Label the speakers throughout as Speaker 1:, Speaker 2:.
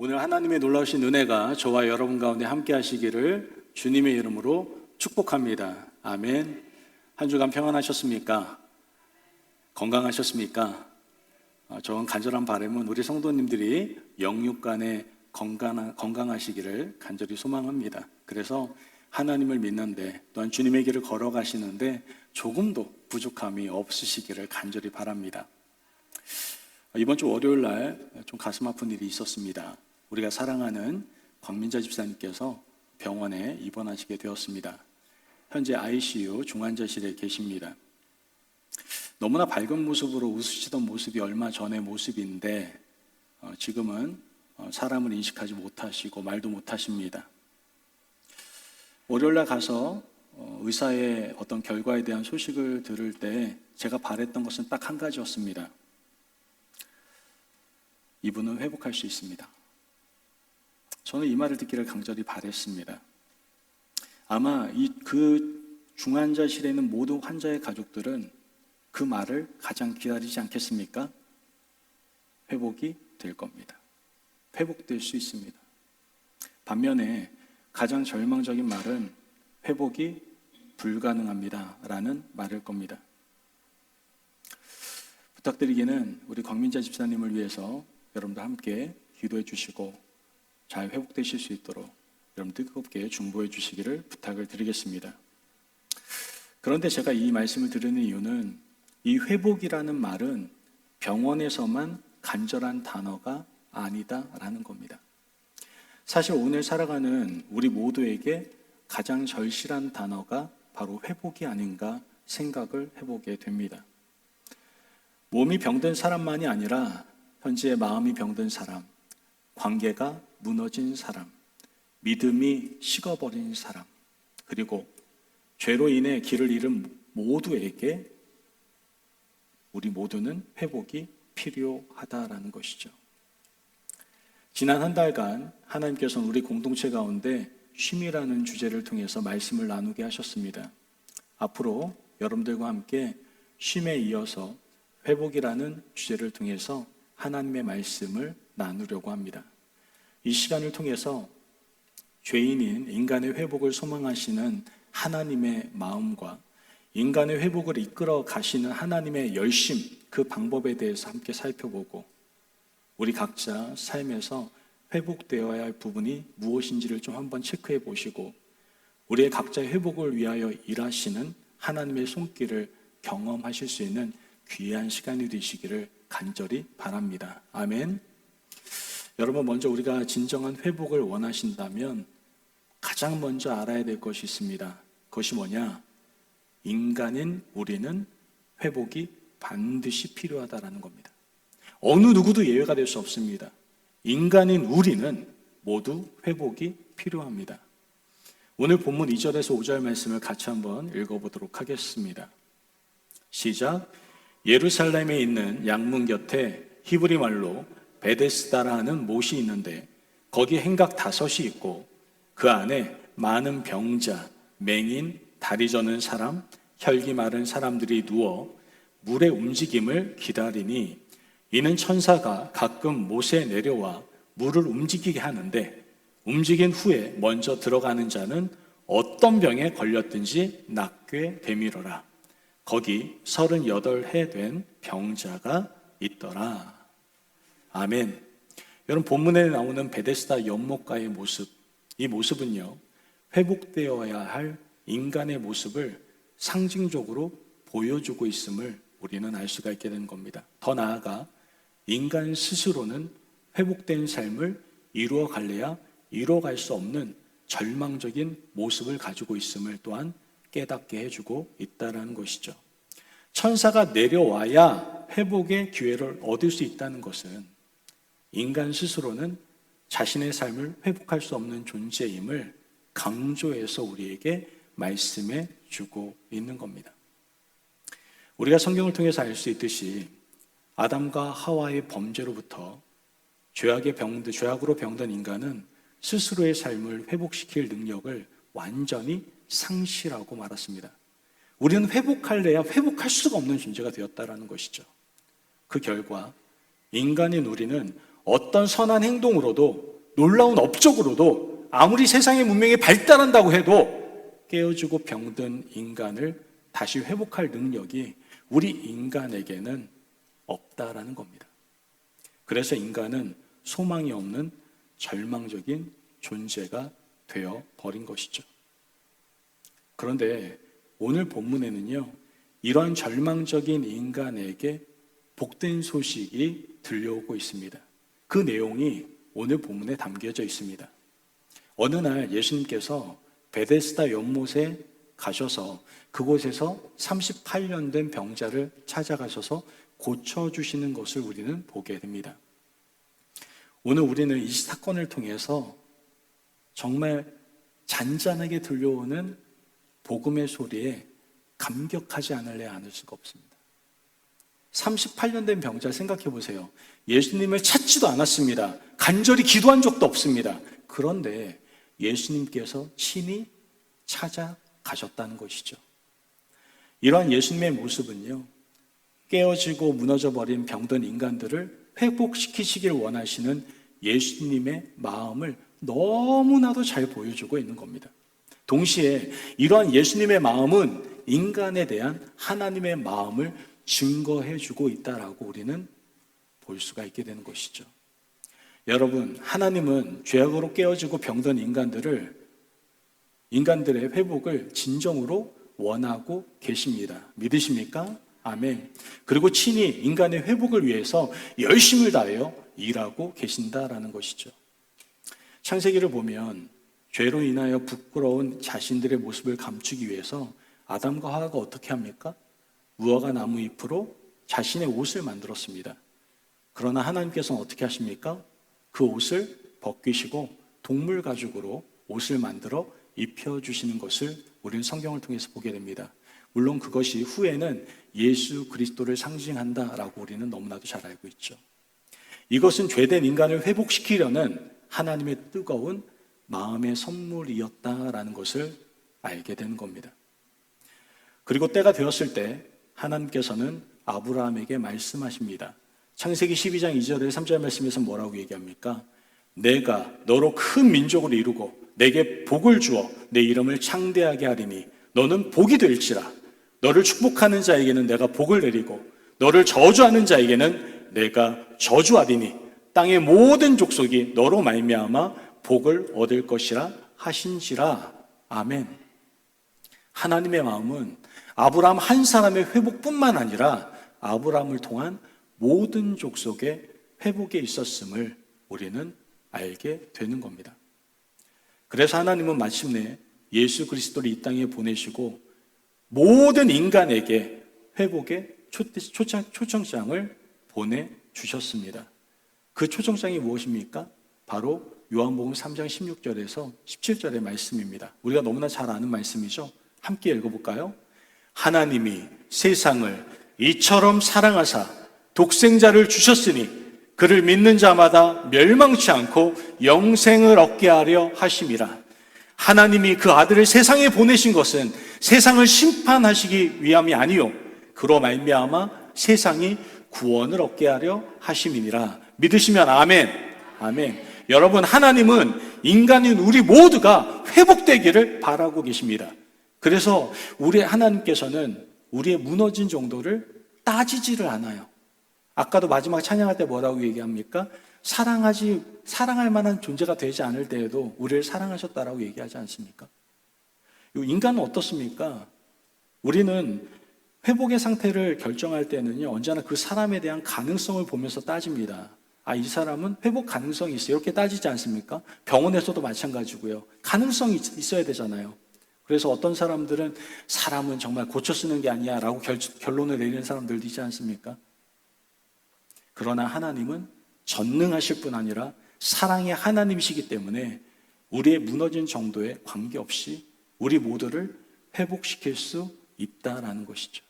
Speaker 1: 오늘 하나님의 놀라우신 은혜가 저와 여러분 가운데 함께 하시기를 주님의 이름으로 축복합니다. 아멘. 한 주간 평안하셨습니까? 건강하셨습니까? 저는 간절한 바람은 우리 성도님들이 영육간에 건강하시기를 간절히 소망합니다. 그래서 하나님을 믿는데 또한 주님의 길을 걸어가시는데 조금도 부족함이 없으시기를 간절히 바랍니다. 이번 주 월요일 날 좀 가슴 아픈 일이 있었습니다. 우리가 사랑하는 광민자 집사님께서 병원에 입원하시게 되었습니다. 현재 ICU 중환자실에 계십니다. 너무나 밝은 모습으로 웃으시던 모습이 얼마 전의 모습인데 지금은 사람을 인식하지 못하시고 말도 못하십니다. 월요일날 가서 의사의 어떤 결과에 대한 소식을 들을 때 제가 바랬던 것은 딱 한 가지였습니다. 이분은 회복할 수 있습니다. 저는 이 말을 듣기를 간절히 바랬습니다. 아마 그 중환자실에 있는 모든 환자의 가족들은 그 말을 가장 기다리지 않겠습니까? 회복이 될 겁니다. 회복될 수 있습니다. 반면에 가장 절망적인 말은 회복이 불가능합니다 라는 말일 겁니다. 부탁드리기는 우리 광민자 집사님을 위해서 여러분들 함께 기도해 주시고 잘 회복되실 수 있도록 여러분 뜨겁게 중보해 주시기를 부탁을 드리겠습니다. 그런데 제가 이 말씀을 드리는 이유는 이 회복이라는 말은 병원에서만 간절한 단어가 아니다라는 겁니다. 사실 오늘 살아가는 우리 모두에게 가장 절실한 단어가 바로 회복이 아닌가 생각을 해보게 됩니다. 몸이 병든 사람만이 아니라 현재 마음이 병든 사람, 관계가 무너진 사람, 믿음이 식어버린 사람, 그리고 죄로 인해 길을 잃은 모두에게 우리 모두는 회복이 필요하다라는 것이죠. 지난 한 달간 하나님께서는 우리 공동체 가운데 쉼이라는 주제를 통해서 말씀을 나누게 하셨습니다. 앞으로 여러분들과 함께 쉼에 이어서 회복이라는 주제를 통해서 하나님의 말씀을 나누려고 합니다. 이 시간을 통해서 죄인인 인간의 회복을 소망하시는 하나님의 마음과 인간의 회복을 이끌어 가시는 하나님의 열심, 그 방법에 대해서 함께 살펴보고 우리 각자 삶에서 회복되어야 할 부분이 무엇인지를 좀 한번 체크해 보시고 우리의 각자의 회복을 위하여 일하시는 하나님의 손길을 경험하실 수 있는 귀한 시간이 되시기를 간절히 바랍니다. 아멘. 여러분, 먼저 우리가 진정한 회복을 원하신다면 가장 먼저 알아야 될 것이 있습니다. 그것이 뭐냐? 인간인 우리는 회복이 반드시 필요하다라는 겁니다. 어느 누구도 예외가 될 수 없습니다. 인간인 우리는 모두 회복이 필요합니다. 오늘 본문 2절에서 5절 말씀을 같이 한번 읽어보도록 하겠습니다. 시작. 예루살렘에 있는 양문 곁에 히브리 말로 베데스다라는 못이 있는데 거기 행각 5이 있고 그 안에 많은 병자, 맹인, 다리 저는 사람, 혈기 마른 사람들이 누워 물의 움직임을 기다리니 이는 천사가 가끔 못에 내려와 물을 움직이게 하는데 움직인 후에 먼저 들어가는 자는 어떤 병에 걸렸든지 낫게 되미러라. 거기 38해 된 병자가 있더라. 아멘. 여러분, 본문에 나오는 베데스다 연못가의 모습, 이 모습은요, 회복되어야 할 인간의 모습을 상징적으로 보여주고 있음을 우리는 알 수가 있게 된 겁니다. 더 나아가 인간 스스로는 회복된 삶을 이루어갈래야 이루어갈 수 없는 절망적인 모습을 가지고 있음을 또한 깨닫게 해주고 있다는 것이죠. 천사가 내려와야 회복의 기회를 얻을 수 있다는 것은 인간 스스로는 자신의 삶을 회복할 수 없는 존재임을 강조해서 우리에게 말씀해 주고 있는 겁니다. 우리가 성경을 통해서 알 수 있듯이 아담과 하와의 범죄로부터 죄악으로 병든 인간은 스스로의 삶을 회복시킬 능력을 완전히 상실하고 말았습니다. 우리는 회복할래야 회복할 수가 없는 존재가 되었다는 것이죠. 그 결과 인간인 우리는 어떤 선한 행동으로도 놀라운 업적으로도 아무리 세상의 문명이 발달한다고 해도 깨어지고 병든 인간을 다시 회복할 능력이 우리 인간에게는 없다라는 겁니다. 그래서 인간은 소망이 없는 절망적인 존재가 되어 버린 것이죠. 그런데 오늘 본문에는요, 이러한 절망적인 인간에게 복된 소식이 들려오고 있습니다. 그 내용이 오늘 본문에 담겨져 있습니다. 어느 날 예수님께서 베데스다 연못에 가셔서 그곳에서 38년 된 병자를 찾아가셔서 고쳐주시는 것을 우리는 보게 됩니다. 오늘 우리는 이 사건을 통해서 정말 잔잔하게 들려오는 복음의 소리에 감격하지 않을 수가 없습니다. 38년 된 병자 생각해 보세요. 예수님을 찾지도 않았습니다. 간절히 기도한 적도 없습니다. 그런데 예수님께서 친히 찾아가셨다는 것이죠. 이러한 예수님의 모습은요, 깨어지고 무너져버린 병든 인간들을 회복시키시길 원하시는 예수님의 마음을 너무나도 잘 보여주고 있는 겁니다. 동시에 이러한 예수님의 마음은 인간에 대한 하나님의 마음을 증거해주고 있다라고 우리는 볼 수가 있게 되는 것이죠. 여러분, 하나님은 죄악으로 깨어지고 병든 인간들의 회복을 진정으로 원하고 계십니다. 믿으십니까? 아멘. 그리고 친히 인간의 회복을 위해서 열심을 다하여 일하고 계신다라는 것이죠. 창세기를 보면 죄로 인하여 부끄러운 자신들의 모습을 감추기 위해서 아담과 하와가 어떻게 합니까? 무화과 나무 잎으로 자신의 옷을 만들었습니다. 그러나 하나님께서는 어떻게 하십니까? 그 옷을 벗기시고 동물 가죽으로 옷을 만들어 입혀주시는 것을 우리는 성경을 통해서 보게 됩니다. 물론 그것이 후에는 예수 그리스도를 상징한다라고 우리는 너무나도 잘 알고 있죠. 이것은 죄된 인간을 회복시키려는 하나님의 뜨거운 마음의 선물이었다라는 것을 알게 되는 겁니다. 그리고 때가 되었을 때 하나님께서는 아브라함에게 말씀하십니다. 창세기 12장 2절에 3절 말씀에서 뭐라고 얘기합니까? 내가 너로 큰 민족을 이루고 내게 복을 주어 내 이름을 창대하게 하리니 너는 복이 될지라. 너를 축복하는 자에게는 내가 복을 내리고 너를 저주하는 자에게는 내가 저주하리니 땅의 모든 족속이 너로 말미암아 복을 얻을 것이라 하신지라. 아멘. 하나님의 마음은 아브라함 한 사람의 회복뿐만 아니라 아브라함을 통한 모든 족속의 회복에 있었음을 우리는 알게 되는 겁니다. 그래서 하나님은 마침내 예수 그리스도를 이 땅에 보내시고 모든 인간에게 회복의 초청장을 보내주셨습니다. 그 초청장이 무엇입니까? 바로 요한복음 3장 16절에서 17절의 말씀입니다. 우리가 너무나 잘 아는 말씀이죠. 함께 읽어볼까요? 하나님이 세상을 이처럼 사랑하사 독생자를 주셨으니 그를 믿는 자마다 멸망치 않고 영생을 얻게 하려 하심이라. 하나님이 그 아들을 세상에 보내신 것은 세상을 심판하시기 위함이 아니요 그로 말미암아 세상이 구원을 얻게 하려 하심이니라. 믿으시면 아멘. 아멘. 여러분, 하나님은 인간인 우리 모두가 회복되기를 바라고 계십니다. 그래서 우리 하나님께서는 우리의 무너진 정도를 따지지를 않아요. 아까도 마지막 찬양할 때 뭐라고 얘기합니까? 사랑할 만한 존재가 되지 않을 때에도 우리를 사랑하셨다라고 얘기하지 않습니까? 인간은 어떻습니까? 우리는 회복의 상태를 결정할 때는요, 언제나 그 사람에 대한 가능성을 보면서 따집니다. 이 사람은 회복 가능성이 있어요. 이렇게 따지지 않습니까? 병원에서도 마찬가지고요. 가능성이 있어야 되잖아요. 그래서 어떤 사람들은 사람은 정말 고쳐 쓰는 게 아니야 라고 결론을 내리는 사람들도 있지 않습니까? 그러나 하나님은 전능하실 뿐 아니라 사랑의 하나님이시기 때문에 우리의 무너진 정도에 관계없이 우리 모두를 회복시킬 수 있다라는 것이죠.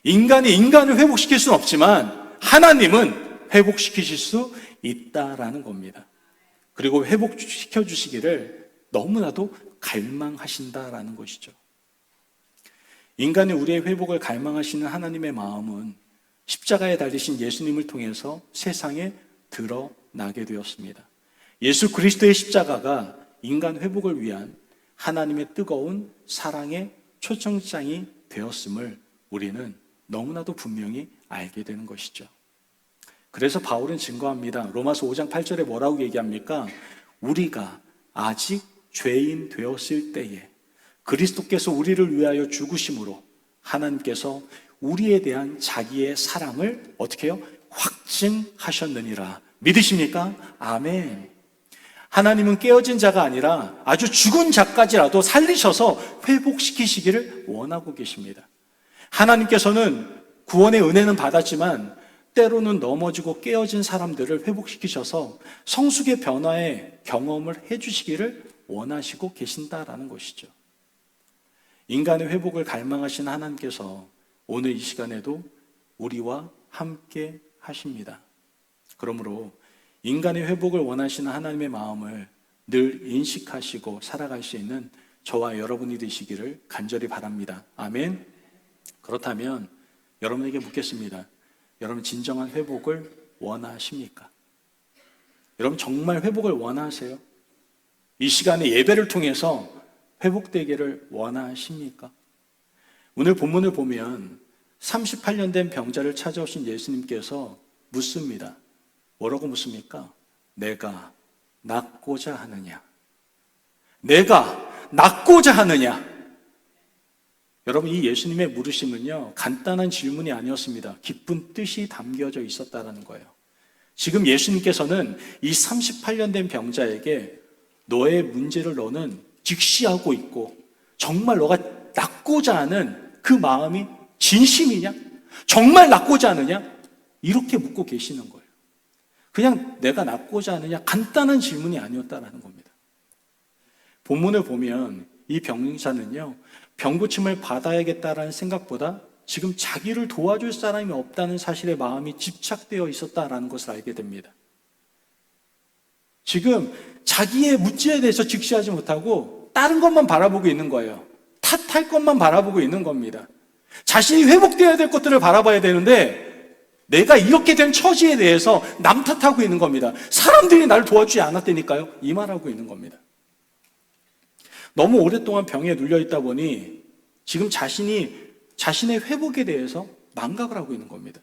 Speaker 1: 인간이 인간을 회복시킬 수는 없지만 하나님은 회복시키실 수 있다라는 겁니다. 그리고 회복시켜 주시기를 너무나도 갈망하신다라는 것이죠. 인간이 우리의 회복을 갈망하시는 하나님의 마음은 십자가에 달리신 예수님을 통해서 세상에 드러나게 되었습니다.
Speaker 2: 예수 그리스도의 십자가가 인간 회복을 위한 하나님의 뜨거운 사랑의 초청장이 되었음을 우리는 너무나도 분명히 알게 되는 것이죠. 그래서 바울은 증거합니다. 로마서 5장 8절에 뭐라고 얘기합니까? 우리가 아직 죄인 되었을 때에 그리스도께서 우리를 위하여 죽으심으로 하나님께서 우리에 대한 자기의 사랑을 어떻게 해요? 확증하셨느니라. 믿으십니까? 아멘. 하나님은 깨어진 자가 아니라 아주 죽은 자까지라도 살리셔서 회복시키시기를 원하고 계십니다. 하나님께서는 구원의 은혜는 받았지만 때로는 넘어지고 깨어진 사람들을 회복시키셔서 성숙의 변화의 경험을 해주시기를 원하시고 계신다라는 것이죠. 인간의 회복을 갈망하신 하나님께서 오늘 이 시간에도 우리와 함께 하십니다. 그러므로 인간의 회복을 원하시는 하나님의 마음을 늘 인식하시고 살아갈 수 있는 저와 여러분이 되시기를 간절히 바랍니다. 아멘. 그렇다면 여러분에게 묻겠습니다. 여러분 진정한 회복을 원하십니까? 여러분 정말 회복을 원하세요? 이 시간에 예배를 통해서 회복되기를 원하십니까? 오늘 본문을 보면 38년 된 병자를 찾아오신 예수님께서 묻습니다. 뭐라고 묻습니까? 내가 낫고자 하느냐? 내가 낫고자 하느냐? 여러분 이 예수님의 물으심은요 간단한 질문이 아니었습니다. 깊은 뜻이 담겨져 있었다는 거예요. 지금 예수님께서는 이 38년 된 병자에게 너의 문제를 너는 직시하고 있고 정말 너가 낫고자 하는 그 마음이 진심이냐? 정말 낫고자 하느냐? 이렇게 묻고 계시는 거예요. 그냥 내가 낫고자 하느냐? 간단한 질문이 아니었다는 겁니다. 본문을 보면 이 병자는요 병고침을 받아야겠다라는 생각보다 지금 자기를 도와줄 사람이 없다는 사실에 마음이 집착되어 있었다라는 것을 알게 됩니다. 지금 자기의 문제에 대해서 직시하지 못하고 다른 것만 바라보고 있는 거예요. 탓할 것만 바라보고 있는 겁니다. 자신이 회복되어야 될 것들을 바라봐야 되는데 내가 이렇게 된 처지에 대해서 남 탓하고 있는 겁니다. 사람들이 나를 도와주지 않았다니까요. 이 말하고 있는 겁니다. 너무 오랫동안 병에 눌려 있다 보니 지금 자신의 회복에 대해서 망각을 하고 있는 겁니다.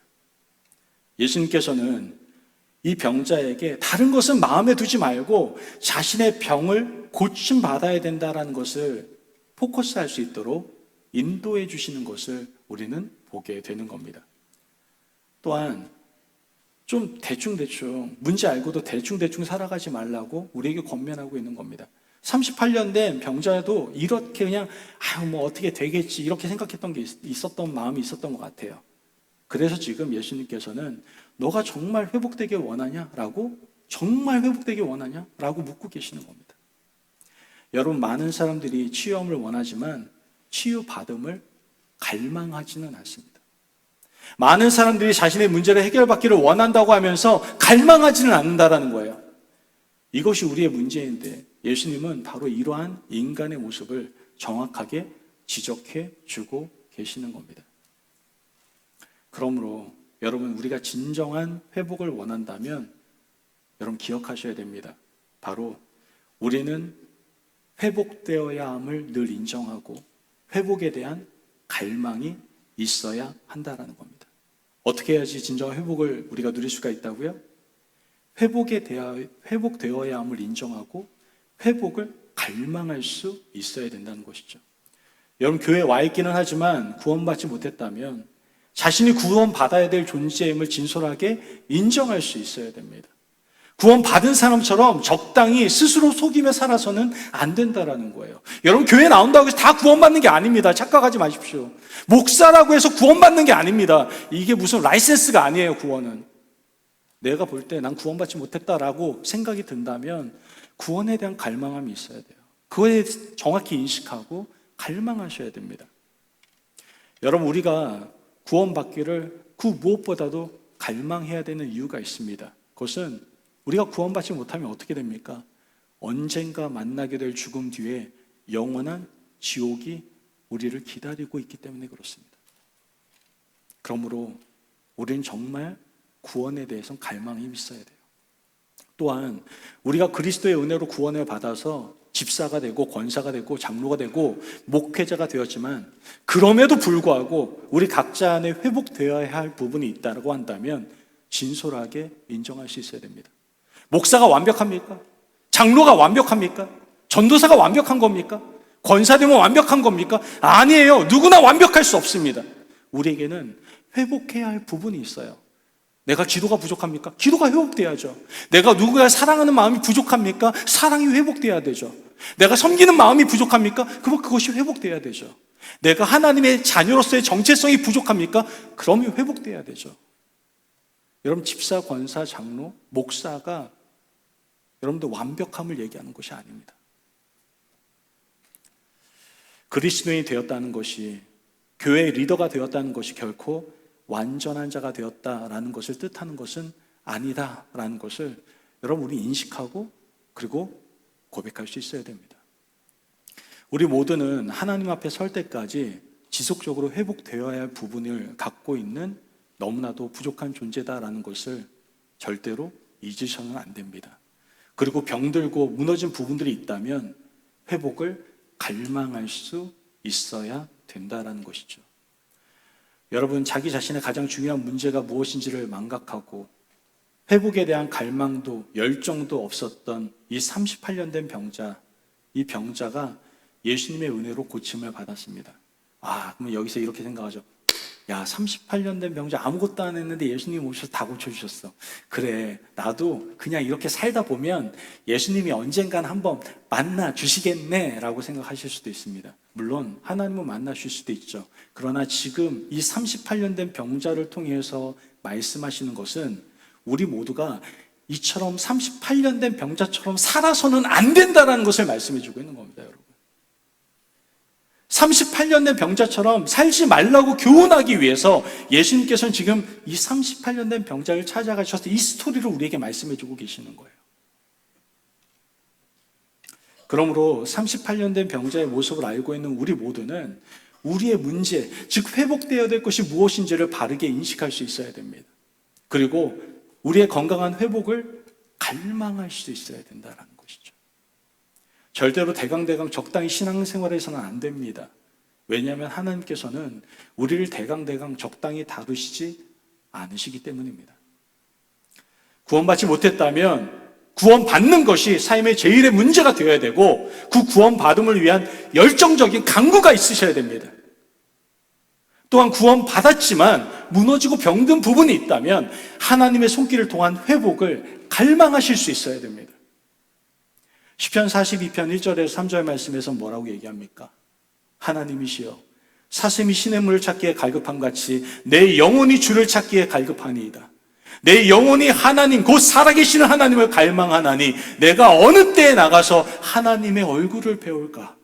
Speaker 2: 예수님께서는 이 병자에게 다른 것은 마음에 두지 말고 자신의 병을 고침받아야 된다는 것을 포커스할 수 있도록 인도해 주시는 것을 우리는 보게 되는 겁니다. 또한 좀 대충 문제 알고도 대충 살아가지 말라고 우리에게 권면하고 있는 겁니다. 38년 된 병자도 이렇게 그냥 뭐 어떻게 되겠지 이렇게 생각했던 게 있었던 마음이 있었던 것 같아요. 그래서 지금 예수님께서는 너가 정말 회복되길 원하냐라고 정말 회복되길 원하냐라고 묻고 계시는 겁니다. 여러분 많은 사람들이 치유함을 원하지만 치유받음을 갈망하지는 않습니다. 많은 사람들이 자신의 문제를 해결받기를 원한다고 하면서 갈망하지는 않는다라는 거예요. 이것이 우리의 문제인데 예수님은 바로 이러한 인간의 모습을 정확하게 지적해 주고 계시는 겁니다. 그러므로 여러분 우리가 진정한 회복을 원한다면 여러분 기억하셔야 됩니다. 바로 우리는 회복되어야 함을 늘 인정하고 회복에 대한 갈망이 있어야 한다라는 겁니다. 어떻게 해야지 진정한 회복을 우리가 누릴 수가 있다고요? 회복되어야 함을 인정하고 회복을 갈망할 수 있어야 된다는 것이죠. 여러분 교회에 와 있기는 하지만 구원받지 못했다면 자신이 구원받아야 될 존재임을 진솔하게 인정할 수 있어야 됩니다. 구원받은 사람처럼 적당히 스스로 속이며 살아서는 안 된다라는 거예요. 여러분 교회 나온다고 해서 다 구원받는 게 아닙니다. 착각하지 마십시오. 목사라고 해서 구원받는 게 아닙니다. 이게 무슨 라이센스가 아니에요. 구원은 내가 볼 때 난 구원받지 못했다라고 생각이 든다면 구원에 대한 갈망함이 있어야 돼요. 그거에 정확히 인식하고 갈망하셔야 됩니다. 여러분 우리가 구원받기를 그 무엇보다도 갈망해야 되는 이유가 있습니다. 그것은 우리가 구원받지 못하면 어떻게 됩니까? 언젠가 만나게 될 죽음 뒤에 영원한 지옥이 우리를 기다리고 있기 때문에 그렇습니다. 그러므로 우리는 정말 구원에 대해서 갈망이 있어야 돼요. 또한 우리가 그리스도의 은혜로 구원을 받아서 집사가 되고 권사가 되고 장로가 되고 목회자가 되었지만 그럼에도 불구하고 우리 각자 안에 회복되어야 할 부분이 있다고 한다면 진솔하게 인정할 수 있어야 됩니다. 목사가 완벽합니까? 장로가 완벽합니까? 전도사가 완벽한 겁니까? 권사되면 완벽한 겁니까? 아니에요. 누구나 완벽할 수 없습니다. 우리에게는 회복해야 할 부분이 있어요. 내가 기도가 부족합니까? 기도가 회복돼야죠. 내가 누구를 사랑하는 마음이 부족합니까? 사랑이 회복돼야 되죠. 내가 섬기는 마음이 부족합니까? 그것이 회복돼야 되죠. 내가 하나님의 자녀로서의 정체성이 부족합니까? 그러면 회복돼야 되죠. 여러분, 집사, 권사, 장로, 목사가 여러분들 완벽함을 얘기하는 것이 아닙니다. 그리스도인이 되었다는 것이, 교회의 리더가 되었다는 것이 결코 완전한 자가 되었다라는 것을 뜻하는 것은 아니다라는 것을 여러분 우리 인식하고 그리고 고백할 수 있어야 됩니다. 우리 모두는 하나님 앞에 설 때까지 지속적으로 회복되어야 할 부분을 갖고 있는 너무나도 부족한 존재다라는 것을 절대로 잊으셔는 안 됩니다. 그리고 병들고 무너진 부분들이 있다면 회복을 갈망할 수 있어야 된다라는 것이죠. 여러분, 자기 자신의 가장 중요한 문제가 무엇인지를 망각하고 회복에 대한 갈망도 열정도 없었던 이 38년 된 병자, 이 병자가 예수님의 은혜로 고침을 받았습니다. 그러면 여기서 이렇게 생각하죠. 야, 38년 된 병자 아무것도 안 했는데 예수님 오셔서 다 고쳐주셨어. 그래, 나도 그냥 이렇게 살다 보면 예수님이 언젠간 한번 만나 주시겠네 라고 생각하실 수도 있습니다. 물론 하나님은 만나 주실 수도 있죠. 그러나 지금 이 38년 된 병자를 통해서 말씀하시는 것은 우리 모두가 이처럼 38년 된 병자처럼 살아서는 안 된다는 것을 말씀해 주고 있는 겁니다, 여러분. 38년 된 병자처럼 살지 말라고 교훈하기 위해서 예수님께서는 지금 이 38년 된 병자를 찾아가셔서 이 스토리를 우리에게 말씀해 주고 계시는 거예요. 그러므로 38년 된 병자의 모습을 알고 있는 우리 모두는 우리의 문제, 즉 회복되어야 될 것이 무엇인지를 바르게 인식할 수 있어야 됩니다. 그리고 우리의 건강한 회복을 갈망할 수 있어야 된다는 것이죠. 절대로 대강대강 적당히 신앙생활에서는 안 됩니다. 왜냐하면 하나님께서는 우리를 대강대강 적당히 다루시지 않으시기 때문입니다. 구원받지 못했다면 구원받는 것이 삶의 제일의 문제가 되어야 되고 그 구원받음을 위한 열정적인 강구가 있으셔야 됩니다. 또한 구원받았지만 무너지고 병든 부분이 있다면 하나님의 손길을 통한 회복을 갈망하실 수 있어야 됩니다. 시편 42편 1절에서 3절 말씀에서 뭐라고 얘기합니까? 하나님이시여, 사슴이 시냇물을 찾기에 갈급함 같이 내 영혼이 주를 찾기에 갈급하니이다. 내 영혼이 하나님, 곧 살아계시는 하나님을 갈망하나니 내가 어느 때에 나가서 하나님의 얼굴을 배울까?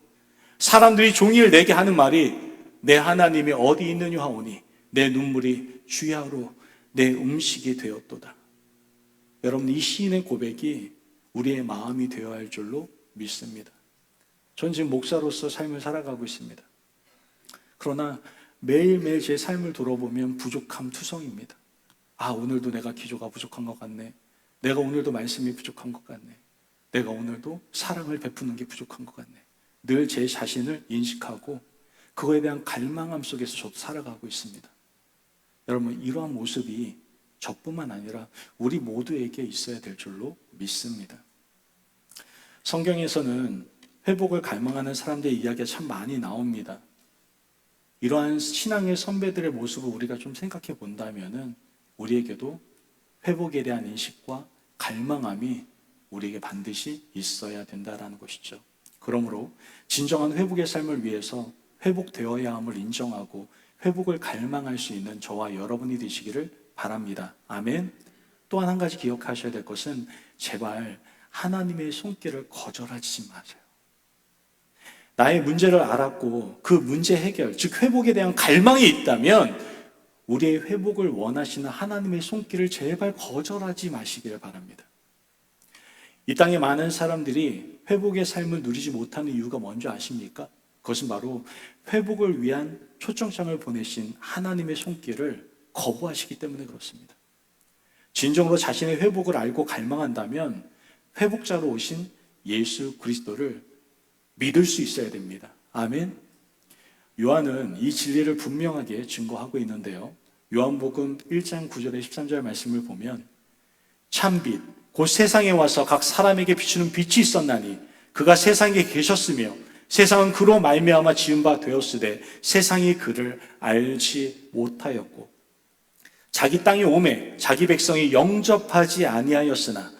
Speaker 2: 사람들이 종일 내게 하는 말이 내 하나님이 어디 있느냐 하오니 내 눈물이 주야로 내 음식이 되었도다. 여러분, 이 시인의 고백이 우리의 마음이 되어야 할 줄로 믿습니다. 전 지금 목사로서 삶을 살아가고 있습니다. 그러나 매일매일 제 삶을 돌아보면 부족함 투성입니다. 오늘도 내가 기도가 부족한 것 같네. 내가 오늘도 말씀이 부족한 것 같네. 내가 오늘도 사랑을 베푸는 게 부족한 것 같네. 늘 제 자신을 인식하고 그거에 대한 갈망함 속에서 저도 살아가고 있습니다. 여러분, 이러한 모습이 저뿐만 아니라 우리 모두에게 있어야 될 줄로 믿습니다. 성경에서는 회복을 갈망하는 사람들의 이야기가 참 많이 나옵니다. 이러한 신앙의 선배들의 모습을 우리가 좀 생각해 본다면은 우리에게도 회복에 대한 인식과 갈망함이 우리에게 반드시 있어야 된다는 것이죠. 그러므로 진정한 회복의 삶을 위해서 회복되어야 함을 인정하고 회복을 갈망할 수 있는 저와 여러분이 되시기를 바랍니다. 아멘. 또한 한 가지 기억하셔야 될 것은 제발 하나님의 손길을 거절하지 마세요. 나의 문제를 알았고 그 문제 해결, 즉 회복에 대한 갈망이 있다면 우리의 회복을 원하시는 하나님의 손길을 제발 거절하지 마시기를 바랍니다. 이 땅에 많은 사람들이 회복의 삶을 누리지 못하는 이유가 뭔지 아십니까? 그것은 바로 회복을 위한 초청장을 보내신 하나님의 손길을 거부하시기 때문에 그렇습니다. 진정으로 자신의 회복을 알고 갈망한다면 회복자로 오신 예수 그리스도를 믿을 수 있어야 됩니다. 아멘. 요한은 이 진리를 분명하게 증거하고 있는데요. 요한복음 1장 9절에 13절 말씀을 보면 참빛 곧 세상에 와서 각 사람에게 비추는 빛이 있었나니 그가 세상에 계셨으며 세상은 그로 말미암아 지은 바 되었으되 세상이 그를 알지 못하였고 자기 땅에 오매 자기 백성이 영접하지 아니하였으나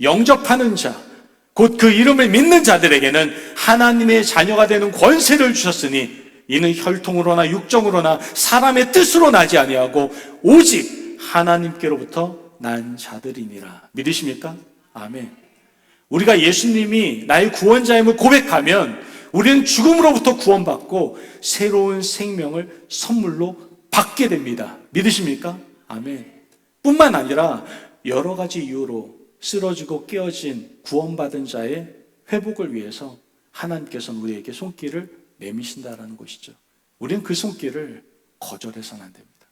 Speaker 2: 영접하는 자 곧 그 이름을 믿는 자들에게는 하나님의 자녀가 되는 권세를 주셨으니 이는 혈통으로나 육정으로나 사람의 뜻으로 나지 아니하고 오직 하나님께로부터 난 자들이니라. 믿으십니까? 아멘. 우리가 예수님이 나의 구원자임을 고백하면 우리는 죽음으로부터 구원받고 새로운 생명을 선물로 받게 됩니다. 믿으십니까? 아멘. 뿐만 아니라 여러 가지 이유로 쓰러지고 깨어진 구원받은 자의 회복을 위해서 하나님께서는 우리에게 손길을 내미신다라는 것이죠. 우리는 그 손길을 거절해서는 안 됩니다.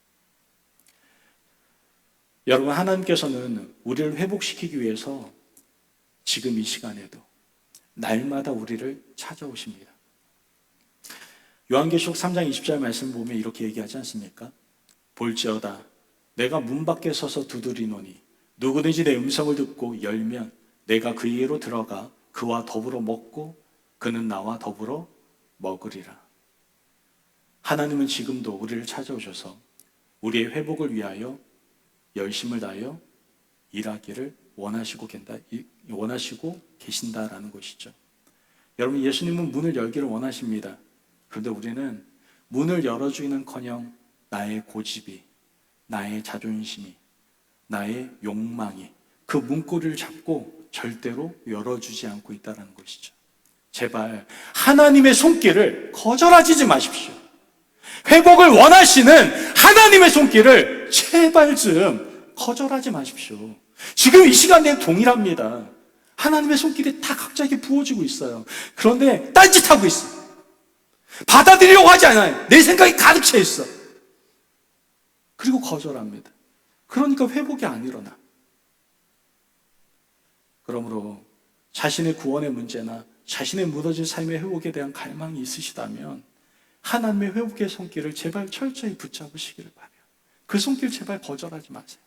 Speaker 2: 여러분, 하나님께서는 우리를 회복시키기 위해서 지금 이 시간에도 날마다 우리를 찾아오십니다. 요한계시록 3장 20절 말씀 보면 이렇게 얘기하지 않습니까? 볼지어다 내가 문 밖에 서서 두드리노니 누구든지 내 음성을 듣고 열면 내가 그에게로 들어가 그와 더불어 먹고 그는 나와 더불어 먹으리라. 하나님은 지금도 우리를 찾아오셔서 우리의 회복을 위하여 열심을 다하여 일하기를 원하시고 계신다라는 것이죠. 여러분, 예수님은 문을 열기를 원하십니다. 그런데 우리는 문을 열어주기는커녕 나의 고집이, 나의 자존심이, 나의 욕망이 그 문고리를 잡고 절대로 열어주지 않고 있다는 것이죠. 제발 하나님의 손길을 거절하지 마십시오. 회복을 원하시는 하나님의 손길을 제발 좀 거절하지 마십시오. 지금 이 시간에 동일합니다. 하나님의 손길이 다 각자에게 부어지고 있어요. 그런데 딴짓하고 있어요. 받아들이려고 하지 않아요. 내 생각이 가득 차 있어. 그리고 거절합니다. 그러니까 회복이 안 일어나. 그러므로 자신의 구원의 문제나 자신의 무너진 삶의 회복에 대한 갈망이 있으시다면 하나님의 회복의 손길을 제발 철저히 붙잡으시기를 바라요. 그 손길 제발 거절하지 마세요.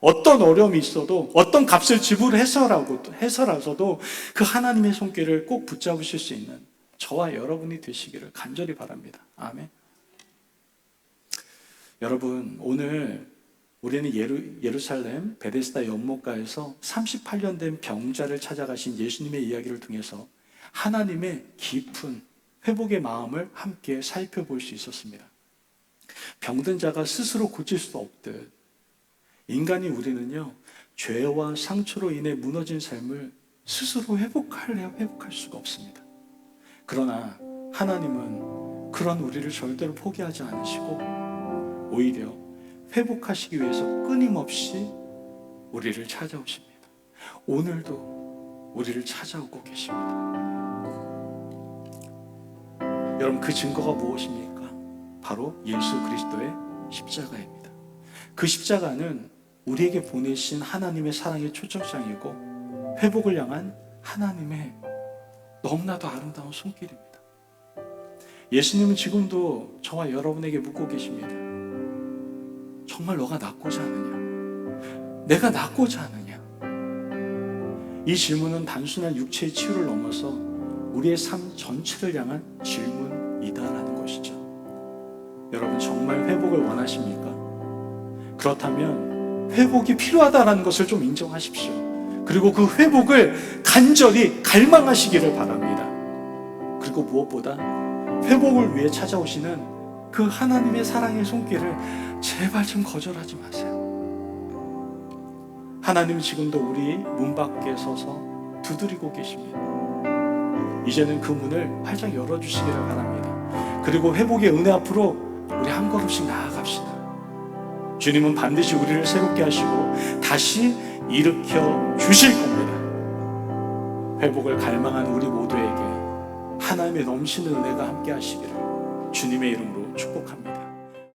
Speaker 2: 어떤 어려움이 있어도 어떤 값을 지불해서라도 그 하나님의 손길을 꼭 붙잡으실 수 있는 저와 여러분이 되시기를 간절히 바랍니다. 아멘. 여러분, 오늘 우리는 예루살렘 베데스다 연못가에서 38년 된 병자를 찾아가신 예수님의 이야기를 통해서 하나님의 깊은 회복의 마음을 함께 살펴볼 수 있었습니다. 병든 자가 스스로 고칠 수 없듯 인간이 우리는요, 죄와 상처로 인해 무너진 삶을 스스로 회복할 수가 없습니다. 그러나 하나님은 그런 우리를 절대로 포기하지 않으시고 오히려 회복하시기 위해서 끊임없이 우리를 찾아오십니다. 오늘도 우리를 찾아오고 계십니다. 여러분, 그 증거가 무엇입니까? 바로 예수 그리스도의 십자가입니다. 그 십자가는 우리에게 보내신 하나님의 사랑의 초청장이고 회복을 향한 하나님의 너무나도 아름다운 손길입니다. 예수님은 지금도 저와 여러분에게 묻고 계십니다. 정말 너가 낫고자 하느냐? 내가 낫고자 하느냐? 이 질문은 단순한 육체의 치유를 넘어서 우리의 삶 전체를 향한 질문이다라는 것이죠. 여러분, 정말 회복을 원하십니까? 그렇다면 회복이 필요하다는 것을 좀 인정하십시오. 그리고 그 회복을 간절히 갈망하시기를 바랍니다. 그리고 무엇보다 회복을 위해 찾아오시는 그 하나님의 사랑의 손길을 제발 좀 거절하지 마세요. 하나님은 지금도 우리 문 밖에 서서 두드리고 계십니다. 이제는 그 문을 활짝 열어주시기를 바랍니다. 그리고 회복의 은혜 앞으로 우리 한 걸음씩 나아갑시다. 주님은 반드시 우리를 새롭게 하시고 다시 일으켜 주실 겁니다. 회복을 갈망하는 우리 모두에게 하나님의 넘치는 은혜가 함께 하시기를 주님의 이름으로 축복합니다.